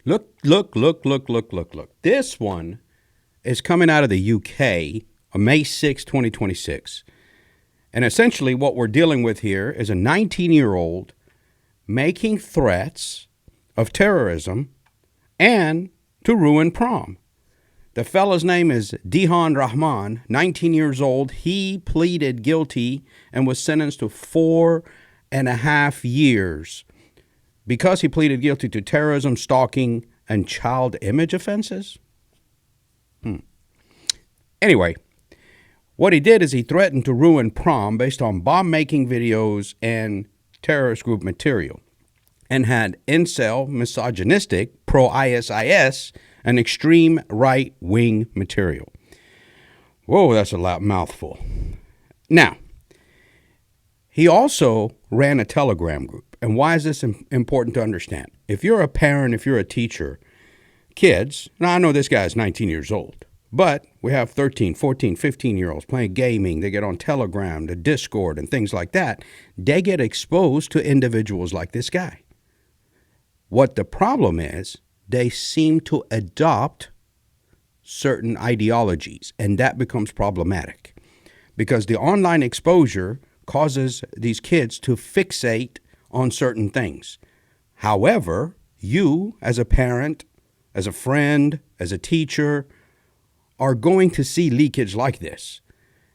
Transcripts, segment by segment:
Look. This one is coming out of the UK on May 6, 2026. And essentially what we're dealing with here is a 19-year-old making threats of terrorism and to ruin prom. The fella's name is Dihan Rahman, 19 years old. He pleaded guilty and was sentenced to 4.5 years because he pleaded guilty to terrorism, stalking, and child image offenses. Anyway, what he did is he threatened to ruin prom based on bomb-making videos and terrorist group material, and had incel, misogynistic, pro-ISIS, and extreme right-wing material. Whoa, that's a loud mouthful. Now, he also ran a Telegram group. And why is this important to understand? If you're a parent, if you're a teacher, kids, now I know this guy is 19 years old, but we have 13, 14, 15-year-olds playing gaming. They get on Telegram, the Discord, and things like that. They get exposed to individuals like this guy. What the problem is, they seem to adopt certain ideologies, and that becomes problematic because the online exposure causes these kids to fixate on certain things. However, you as a parent, as a friend, as a teacher, are going to see leakage like this,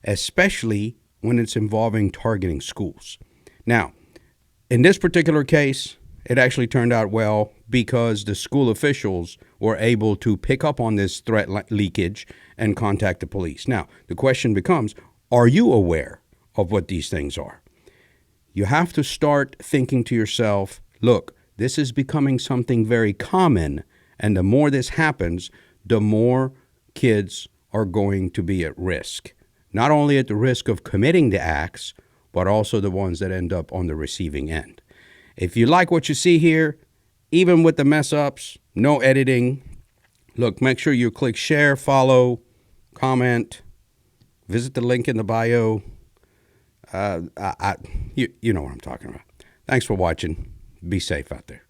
especially when it's involving targeting schools. Now, in this particular case, it actually turned out well because the school officials were able to pick up on this threat leakage and contact the police. Now, the question becomes, are you aware of what these things are? You have to start thinking to yourself, look, this is becoming something very common, and the more this happens, the more kids are going to be at risk. Not only at the risk of committing the acts, but also the ones that end up on the receiving end. If you like what you see here, even with the mess ups, no editing, look, make sure you click share, follow, comment, visit the link in the bio. You know what I'm talking about. Thanks for watching. Be safe out there.